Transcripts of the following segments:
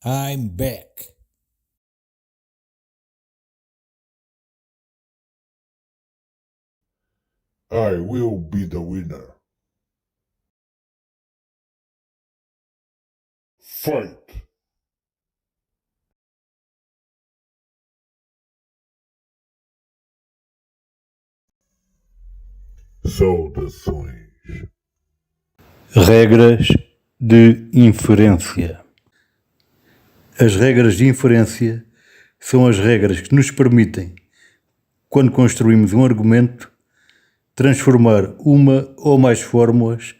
I'm back. I will be the winner. Fight! Saudações. Regras de inferência. As regras de inferência são as regras que nos permitem, quando construímos um argumento, transformar uma ou mais fórmulas,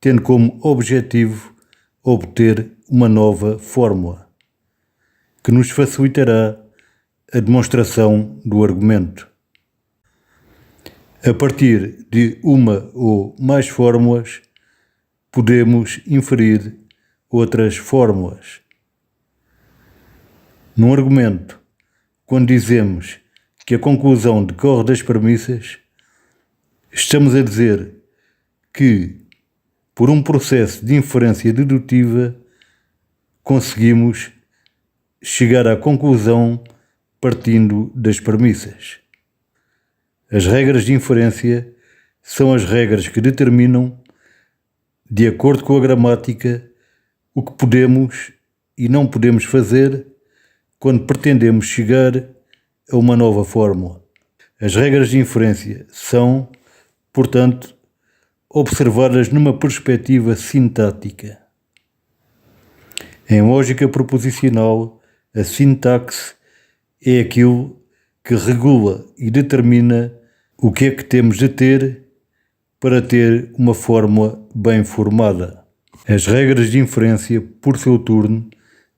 tendo como objetivo obter uma nova fórmula, que nos facilitará a demonstração do argumento. A partir de uma ou mais fórmulas, podemos inferir outras fórmulas. Num argumento, quando dizemos que a conclusão decorre das premissas, estamos a dizer que, por um processo de inferência dedutiva, conseguimos chegar à conclusão partindo das premissas. As regras de inferência são as regras que determinam, de acordo com a gramática, o que podemos e não podemos fazer quando pretendemos chegar a uma nova fórmula. As regras de inferência são, portanto, observadas numa perspectiva sintática. Em lógica proposicional, a sintaxe é aquilo que regula e determina o que é que temos de ter para ter uma fórmula bem formada. As regras de inferência, por seu turno,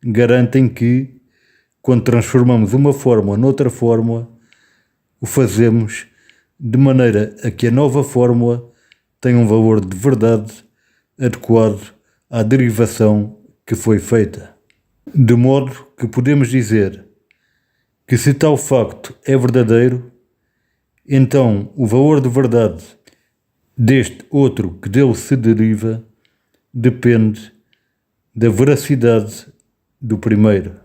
garantem que, quando transformamos uma fórmula noutra fórmula, o fazemos de maneira a que a nova fórmula tenha um valor de verdade adequado à derivação que foi feita. De modo que podemos dizer que se tal facto é verdadeiro, então o valor de verdade deste outro que dele se deriva depende da veracidade do primeiro.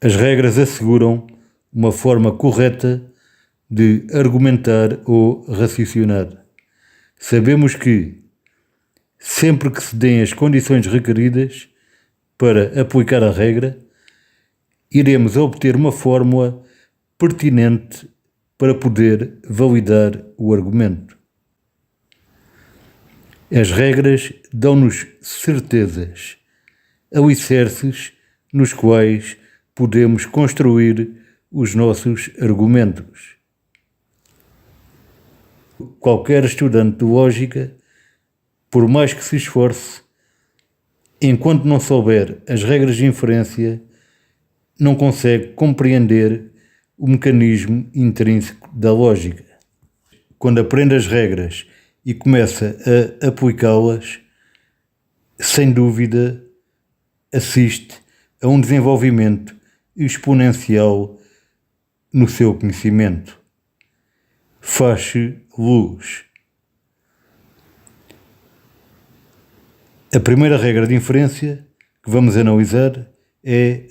As regras asseguram uma forma correta de argumentar ou raciocinar. Sabemos que, sempre que se deem as condições requeridas para aplicar a regra, iremos obter uma fórmula pertinente para poder validar o argumento. As regras dão-nos certezas, alicerces nos quais podemos construir os nossos argumentos. Qualquer estudante de lógica, por mais que se esforce, enquanto não souber as regras de inferência, não consegue compreender o mecanismo intrínseco da lógica. Quando aprende as regras e começa a aplicá-las, sem dúvida, assiste a um desenvolvimento exponencial no seu conhecimento. Faz-se luz. A primeira regra de inferência que vamos analisar é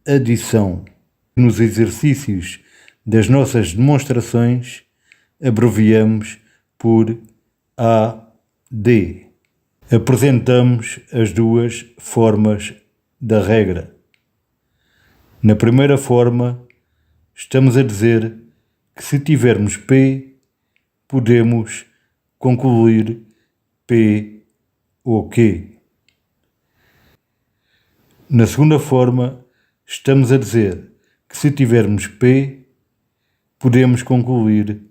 a adição. Nos exercícios das nossas demonstrações, abreviamos por AD. Apresentamos as duas formas da regra. Na primeira forma, estamos a dizer que se tivermos P, podemos concluir P ou Q. Na segunda forma, estamos a dizer que se tivermos P, podemos concluir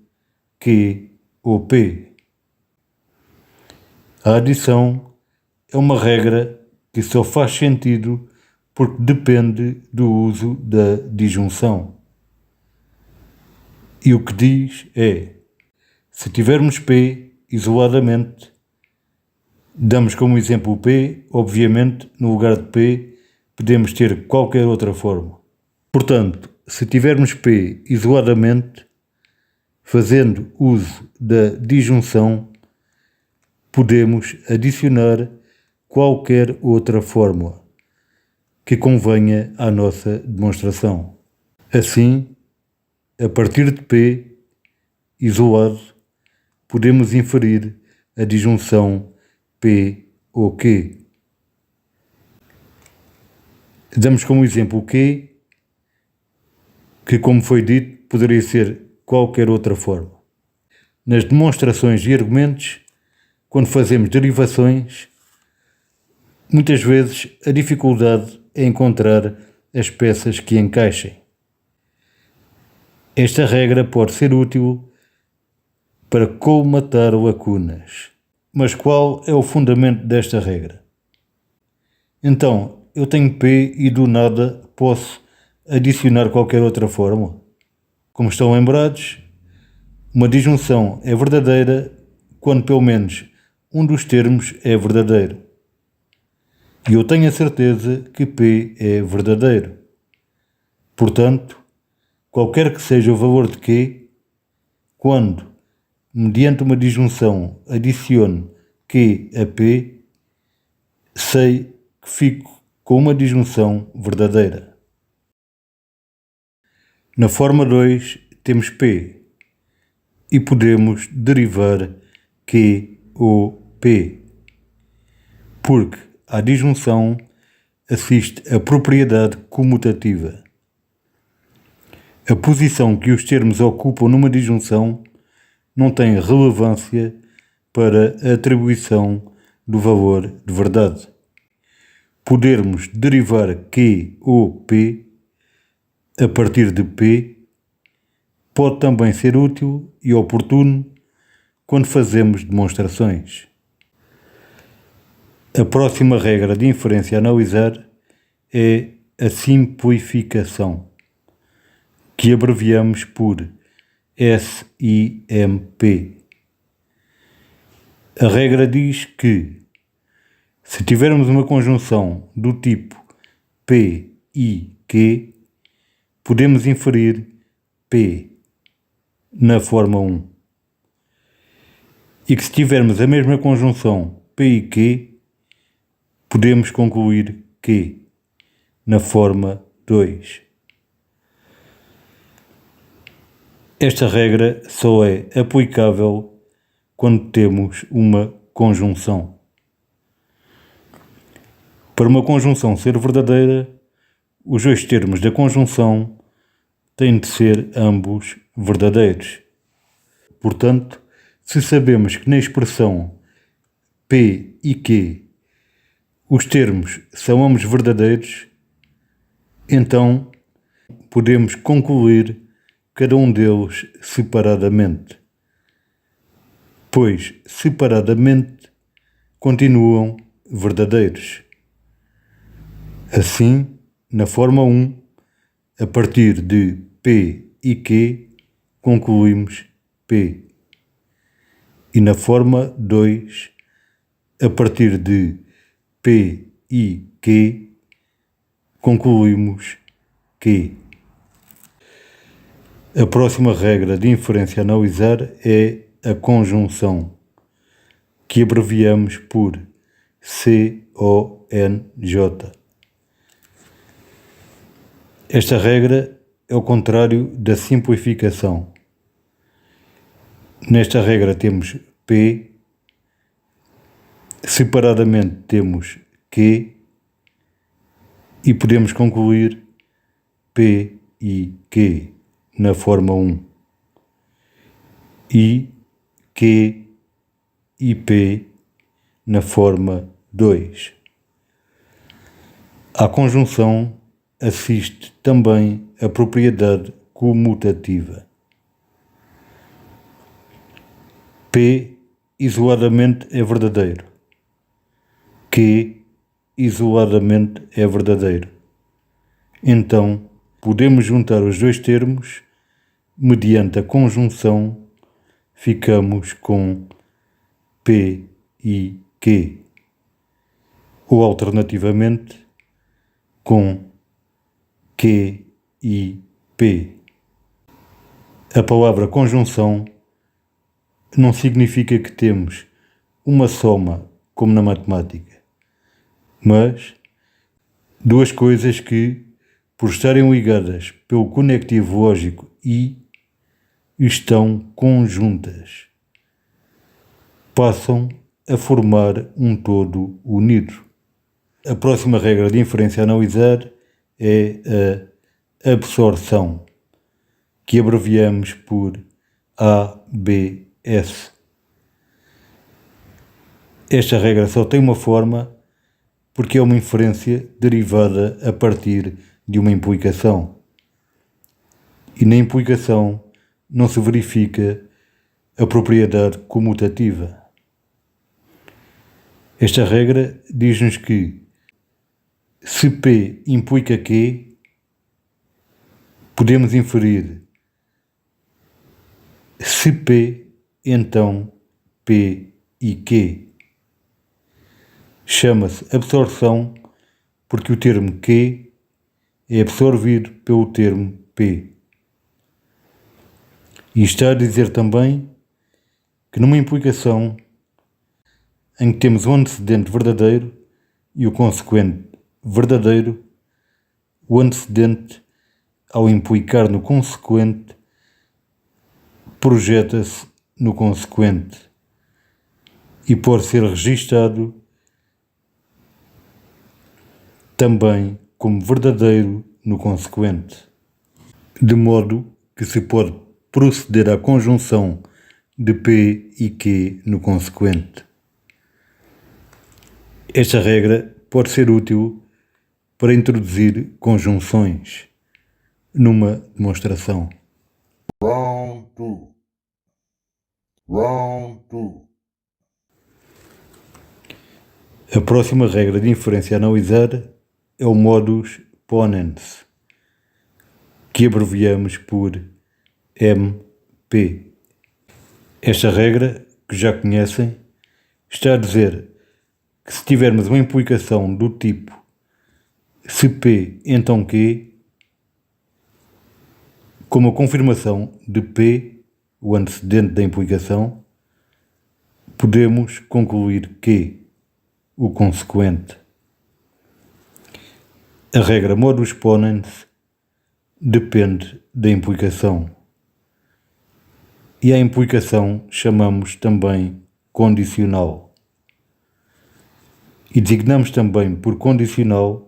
Q ou P. A adição é uma regra que só faz sentido porque depende do uso da disjunção. E o que diz é, se tivermos P isoladamente, damos como exemplo o P, obviamente, no lugar de P, podemos ter qualquer outra forma. Portanto, se tivermos P isoladamente, fazendo uso da disjunção, podemos adicionar qualquer outra fórmula, que convenha à nossa demonstração. Assim, a partir de P isolado, podemos inferir a disjunção P ou Q. Damos como exemplo o Q, que, como foi dito, poderia ser qualquer outra forma. Nas demonstrações e argumentos, quando fazemos derivações, muitas vezes a dificuldade é encontrar as peças que encaixem. Esta regra pode ser útil para colmatar lacunas. Mas qual é o fundamento desta regra? Então, eu tenho P e do nada posso adicionar qualquer outra fórmula. Como estão lembrados, uma disjunção é verdadeira quando pelo menos um dos termos é verdadeiro. E eu tenho a certeza que P é verdadeiro. Portanto, qualquer que seja o valor de Q, quando, mediante uma disjunção, adiciono Q a P, sei que fico com uma disjunção verdadeira. Na forma 2 temos P e podemos derivar Q ou P, porque à disjunção assiste a propriedade comutativa. A posição que os termos ocupam numa disjunção não tem relevância para a atribuição do valor de verdade. Podermos derivar Q ou P a partir de P pode também ser útil e oportuno quando fazemos demonstrações. A próxima regra de inferência a analisar é a simplificação, que abreviamos por SIMP. A regra diz que, se tivermos uma conjunção do tipo P e Q, podemos inferir P na forma 1. E que se tivermos a mesma conjunção P e Q, podemos concluir Q na forma 2. Esta regra só é aplicável quando temos uma conjunção. Para uma conjunção ser verdadeira, os dois termos da conjunção têm de ser ambos verdadeiros. Portanto, se sabemos que na expressão P e Q os termos são ambos verdadeiros, então podemos concluir cada um deles separadamente, pois separadamente continuam verdadeiros. Assim, na forma 1, a partir de P e Q, concluímos P. E na forma 2, a partir de P e Q, concluímos Q. A próxima regra de inferência a analisar é a conjunção, que abreviamos por CONJ. Esta regra é o contrário da simplificação. Nesta regra temos P, separadamente temos Q e podemos concluir P e Q na forma 1 e Q e P na forma 2. À conjunção assiste também a propriedade comutativa. P isoladamente é verdadeiro. Q isoladamente é verdadeiro. Então, podemos juntar os dois termos, mediante a conjunção, ficamos com P e Q. Ou, alternativamente, com Q e P. A palavra conjunção não significa que temos uma soma como na matemática, mas Duas coisas que, por estarem ligadas pelo conectivo lógico I, estão conjuntas, passam a formar um todo unido. A próxima regra de inferência a analisar é a absorção, que abreviamos por ABS. Esta regra só tem uma forma porque é uma inferência derivada a partir de uma implicação. E na implicação não se verifica a propriedade comutativa. Esta regra diz-nos que se P implica Q, podemos inferir se P, então P e Q. Chama-se absorção porque o termo Q é absorvido pelo termo P. E está a dizer também que numa implicação em que temos o antecedente verdadeiro e o consequente verdadeiro, o antecedente, ao implicar no consequente, projeta-se no consequente e pode ser registado também como verdadeiro no consequente, de modo que se pode proceder à conjunção de P e Q no consequente. Esta regra pode ser útil para introduzir conjunções numa demonstração. Round 2. Round 2. A próxima regra de inferência a analisar é o modus ponens, que abreviamos por MP. Esta regra, que já conhecem, está a dizer que se tivermos uma implicação do tipo se P, então Q, como a confirmação de P, o antecedente da implicação, podemos concluir Q, o consequente. A regra modus ponens depende da implicação. E a implicação chamamos também condicional. E designamos também por condicional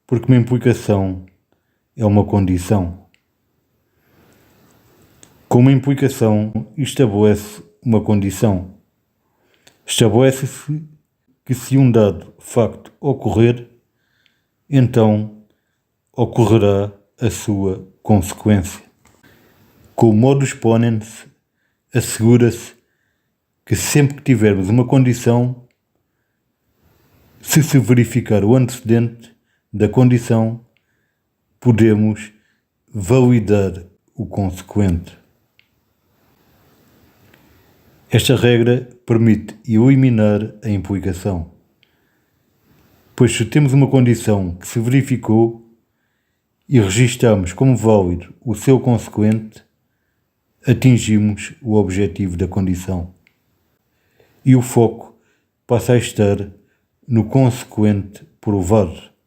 porque uma implicação é uma condição. Com uma implicação estabelece uma condição. Estabelece-se que se um dado facto ocorrer, então ocorrerá a sua consequência. Com o modus ponens, assegura-se que sempre que tivermos uma condição, se verificar o antecedente da condição, podemos validar o consequente. Esta regra permite eliminar a implicação, pois se temos uma condição que se verificou e registamos como válido o seu consequente, atingimos o objetivo da condição. E o foco passa a estar no consequente provado,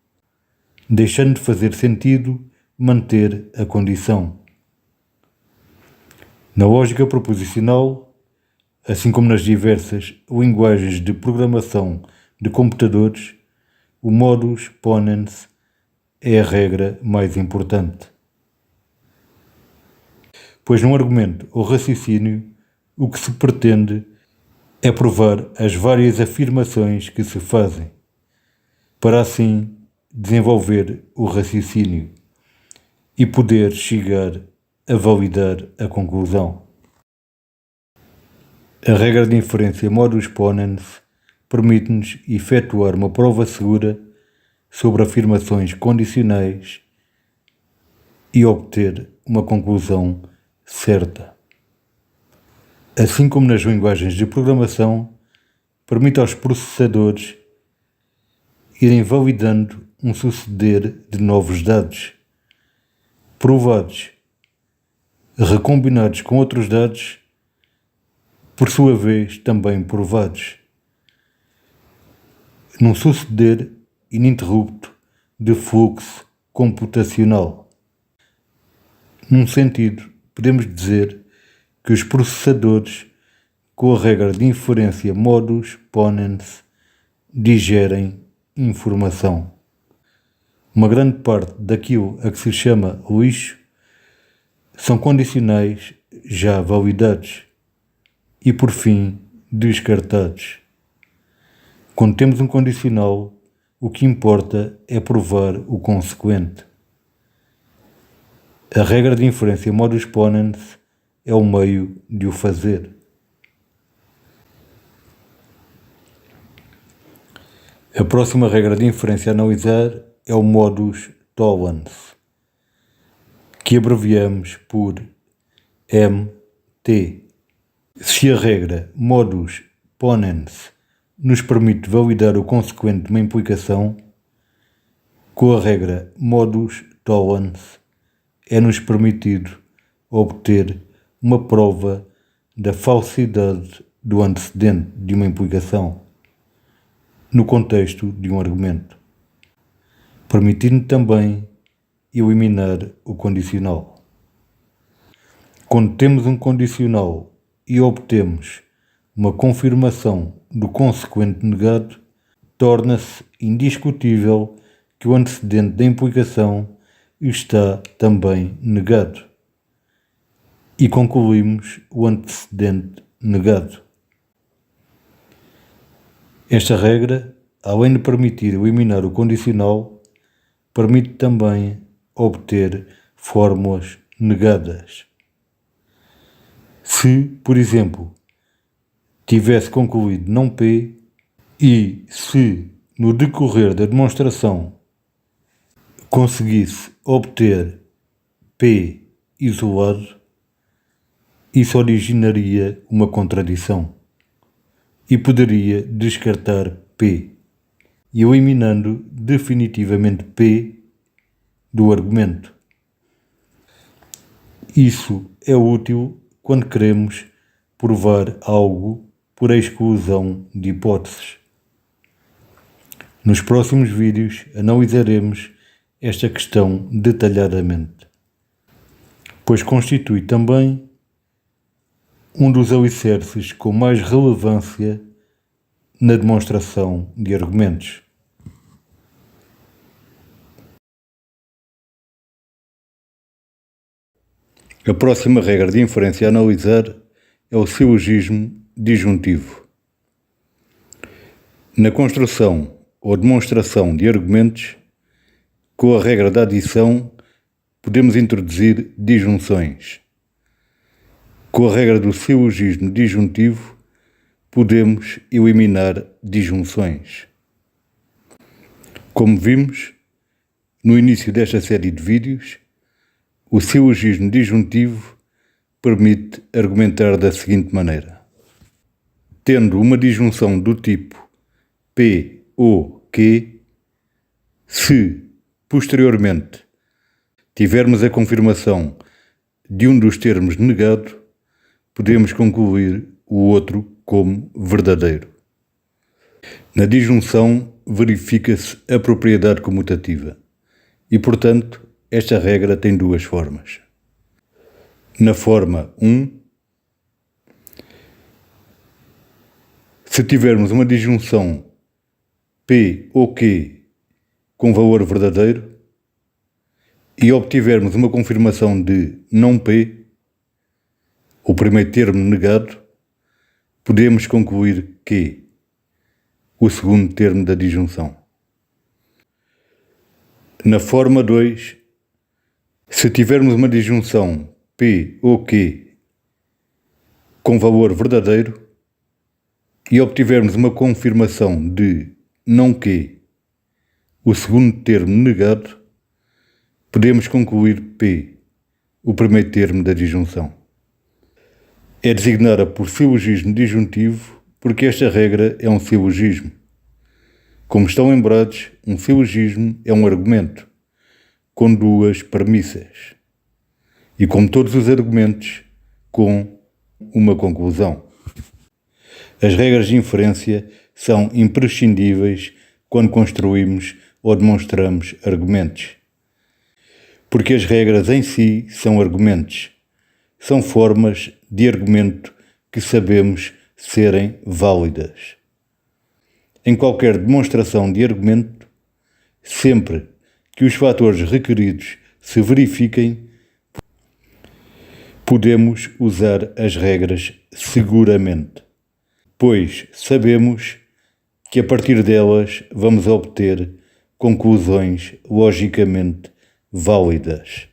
deixando de fazer sentido manter a condição. Na lógica proposicional, assim como nas diversas linguagens de programação de computadores, o modus ponens é a regra mais importante. Pois num argumento ou raciocínio, o que se pretende é provar as várias afirmações que se fazem, para assim desenvolver o raciocínio e poder chegar a validar a conclusão. A regra de inferência modus ponens permite-nos efetuar uma prova segura sobre afirmações condicionais e obter uma conclusão certa. Assim como nas linguagens de programação, permite aos processadores irem validando um suceder de novos dados, provados, recombinados com outros dados, por sua vez também provados, num suceder ininterrupto de fluxo computacional. Num sentido, podemos dizer que os processadores, com a regra de inferência modus ponens, digerem informação. Uma grande parte daquilo a que se chama lixo são condicionais já validados e, por fim, descartados. Quando temos um condicional, o que importa é provar o consequente. A regra de inferência modus ponens é o meio de o fazer. A próxima regra de inferência a analisar é o modus tollens, que abreviamos por MT. Se a regra modus ponens nos permite validar o consequente de uma implicação, com a regra modus tollens é-nos permitido obter uma prova da falsidade do antecedente de uma implicação, no contexto de um argumento, permitindo também eliminar o condicional. Quando temos um condicional e obtemos uma confirmação do consequente negado, torna-se indiscutível que o antecedente da implicação está também negado e concluímos o antecedente negado. Esta regra, além de permitir eliminar o condicional, permite também obter fórmulas negadas. Se, por exemplo, tivesse concluído não P e se, no decorrer da demonstração, conseguisse obter P isolado, isso originaria uma contradição e poderia descartar P, eliminando definitivamente P do argumento. Isso é útil quando queremos provar algo por exclusão de hipóteses. Nos próximos vídeos analisaremos esta questão detalhadamente, pois constitui também um dos alicerces com mais relevância na demonstração de argumentos. A próxima regra de inferência a analisar é o silogismo disjuntivo. Na construção ou demonstração de argumentos, com a regra da adição, podemos introduzir disjunções. Com a regra do silogismo disjuntivo, podemos eliminar disjunções. Como vimos no início desta série de vídeos, o silogismo disjuntivo permite argumentar da seguinte maneira: tendo uma disjunção do tipo P ou Q, se posteriormente tivermos a confirmação de um dos termos negado, podemos concluir o outro como verdadeiro. Na disjunção verifica-se a propriedade comutativa e, portanto, esta regra tem duas formas. Na forma 1, se tivermos uma disjunção P ou Q com valor verdadeiro e obtivermos uma confirmação de não P, o primeiro termo negado, podemos concluir Q, o segundo termo da disjunção. Na forma 2, se tivermos uma disjunção P ou Q com valor verdadeiro e obtivermos uma confirmação de não Q, o segundo termo negado, podemos concluir P, o primeiro termo da disjunção. É designada por silogismo disjuntivo porque esta regra é um silogismo. Como estão lembrados, um silogismo é um argumento com duas premissas e, como todos os argumentos, com uma conclusão. As regras de inferência são imprescindíveis quando construímos ou demonstramos argumentos. Porque as regras em si são argumentos. São formas de argumento que sabemos serem válidas. Em qualquer demonstração de argumento, sempre que os fatores requeridos se verifiquem, podemos usar as regras seguramente, pois sabemos que a partir delas vamos obter conclusões logicamente válidas.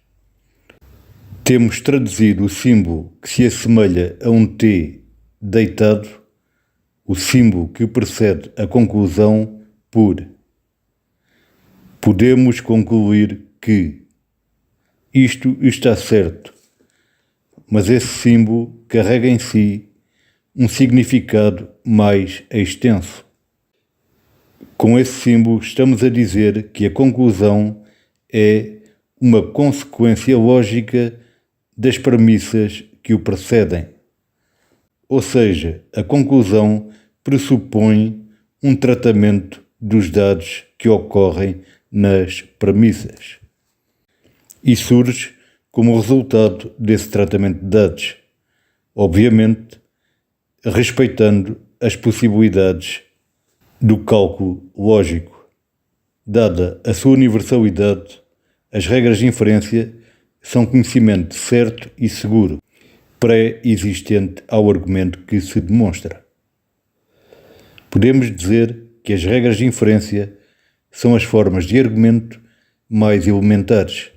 Temos traduzido o símbolo que se assemelha a um T deitado, o símbolo que precede a conclusão, por podemos concluir que isto está certo, mas esse símbolo carrega em si um significado mais extenso. Com esse símbolo estamos a dizer que a conclusão é uma consequência lógica das premissas que o precedem. Ou seja, a conclusão pressupõe um tratamento dos dados que ocorrem nas premissas e surge como resultado desse tratamento de dados, obviamente respeitando as possibilidades do cálculo lógico. Dada a sua universalidade, as regras de inferência são conhecimento certo e seguro, pré-existente ao argumento que se demonstra. Podemos dizer que as regras de inferência são as formas de argumento mais elementares.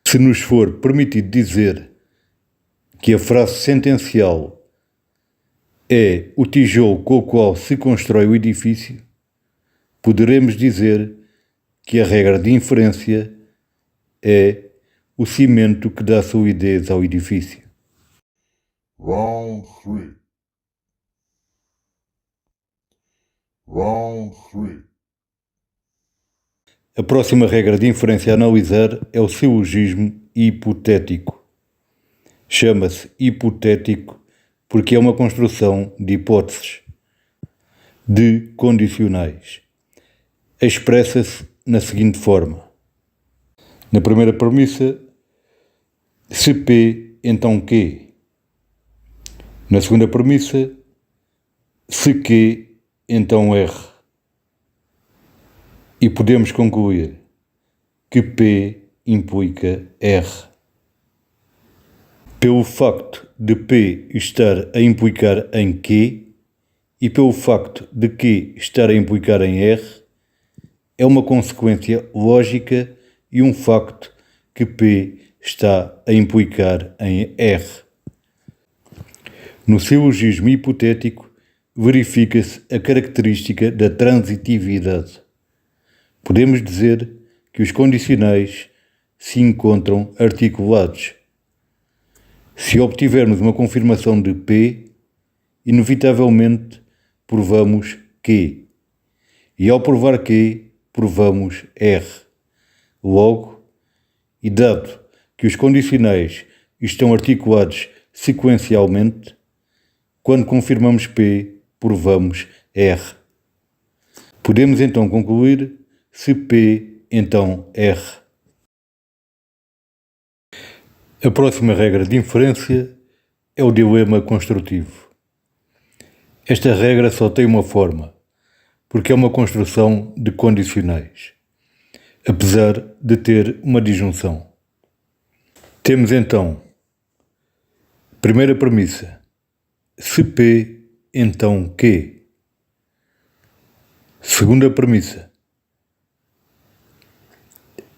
Se nos for permitido dizer que a frase sentencial é o tijolo com o qual se constrói o edifício, poderemos dizer que a regra de inferência é o cimento que dá solidez ao edifício. Round 3. Round 3. A próxima regra de inferência a analisar é o silogismo hipotético. Chama-se hipotético porque é uma construção de hipóteses, de condicionais. Expressa-se na seguinte forma. Na primeira premissa, se P, então Q. Na segunda premissa, se Q, então R. E podemos concluir que P implica R. Pelo facto de P estar a implicar em Q e pelo facto de Q estar a implicar em R, é uma consequência lógica e um facto que P está a implicar em R. No silogismo hipotético, verifica-se a característica da transitividade. Podemos dizer que os condicionais se encontram articulados. Se obtivermos uma confirmação de P, inevitavelmente provamos Q. E ao provar Q, provamos R. Logo, e dado que os condicionais estão articulados sequencialmente, quando confirmamos P, provamos R. Podemos então concluir se P, então R. A próxima regra de inferência é o dilema construtivo. Esta regra só tem uma forma, porque é uma construção de condicionais, apesar de ter uma disjunção. Temos então, primeira premissa, se P, então Q. Segunda premissa,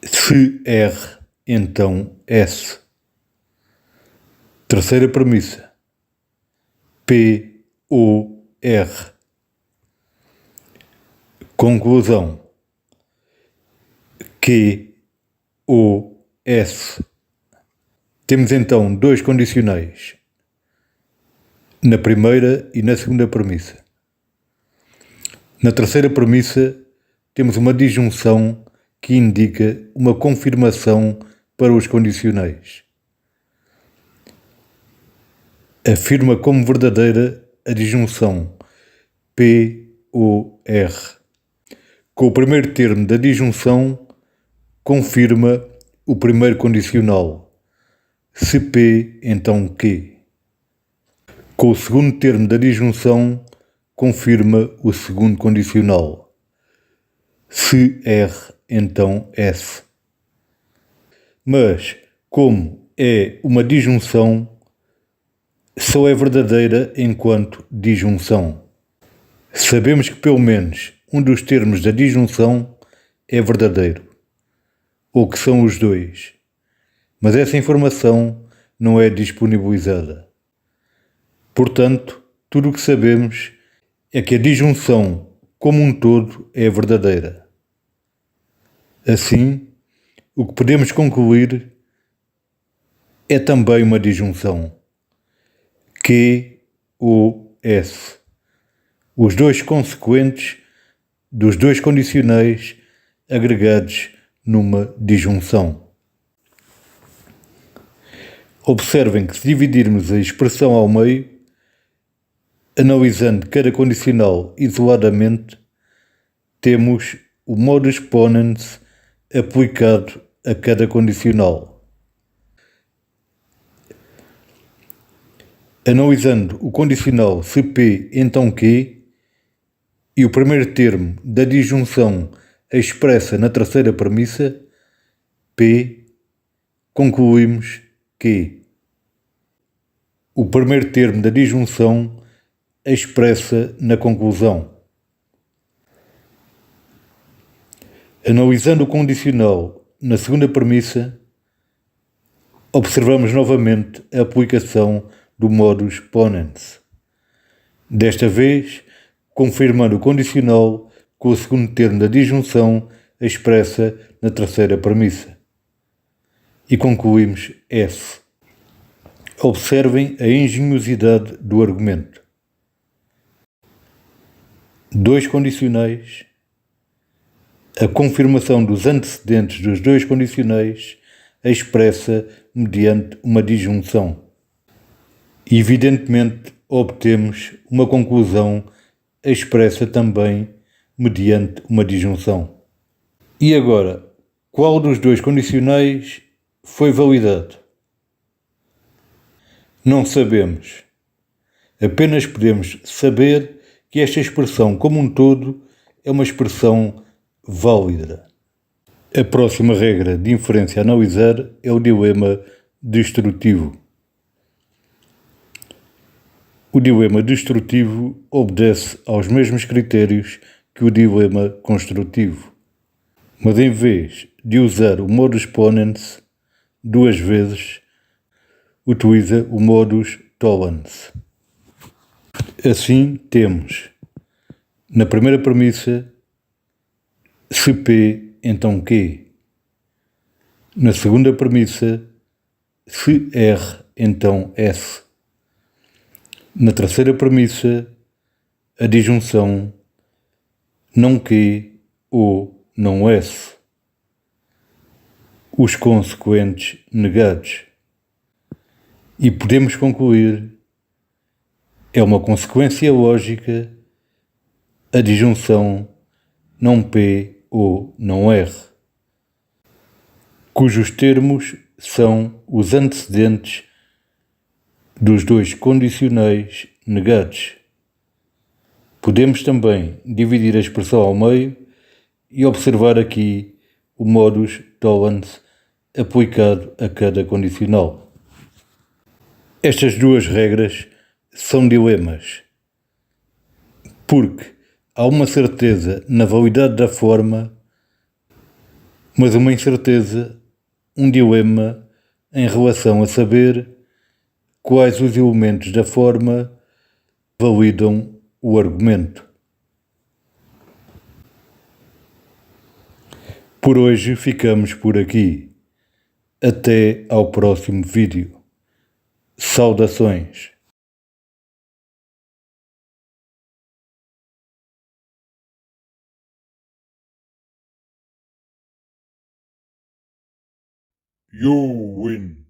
se R, então S. Terceira premissa, P, O, R. Conclusão, Q, O, S. Temos então dois condicionais, na primeira e na segunda premissa. Na terceira premissa, temos uma disjunção que indica uma confirmação para os condicionais. Afirma como verdadeira a disjunção P-O-R. Com o primeiro termo da disjunção, confirma o primeiro condicional. Se P, então Q. Com o segundo termo da disjunção, confirma o segundo condicional. Se R, então S. Mas, como é uma disjunção, só é verdadeira enquanto disjunção. Sabemos que pelo menos um dos termos da disjunção é verdadeiro, ou que são os dois, mas essa informação não é disponibilizada. Portanto, tudo o que sabemos é que a disjunção como um todo é verdadeira. Assim, o que podemos concluir é também uma disjunção. Q ou S. Os dois consequentes dos dois condicionais agregados numa disjunção. Observem que se dividirmos a expressão ao meio, analisando cada condicional isoladamente, temos o modus ponens aplicado a cada condicional. Analisando o condicional se P, então Q, e o primeiro termo da disjunção expressa na terceira premissa, P, concluímos que o primeiro termo da disjunção expressa na conclusão. Analisando o condicional na segunda premissa, observamos novamente a aplicação do modus ponens. Desta vez, confirmando o condicional com o segundo termo da disjunção expressa na terceira premissa. E concluímos S. Observem a engenhosidade do argumento. Dois condicionais, a confirmação dos antecedentes dos dois condicionais expressa mediante uma disjunção. Evidentemente, obtemos uma conclusão expressa também mediante uma disjunção. E agora, qual dos dois condicionais foi validado? Não sabemos. Apenas podemos saber que esta expressão como um todo é uma expressão válida. A próxima regra de inferência a analisar é o dilema destrutivo. O dilema destrutivo obedece aos mesmos critérios que o dilema construtivo, mas em vez de usar o modus ponens duas vezes, utiliza o modus tollens. Assim temos, na primeira premissa, se P, então Q. Na segunda premissa, se R, então S. Na terceira premissa, a disjunção não Q ou não S. Os consequentes negados. E podemos concluir, é uma consequência lógica a disjunção não P ou não R, cujos termos são os antecedentes dos dois condicionais negados. Podemos também dividir a expressão ao meio e observar aqui o modus tollens aplicado a cada condicional. Estas duas regras são dilemas, porque há uma certeza na validade da forma, mas uma incerteza, um dilema em relação a saber quais os elementos da forma validam o argumento. Por hoje ficamos por aqui. Até ao próximo vídeo. Saudações. You win.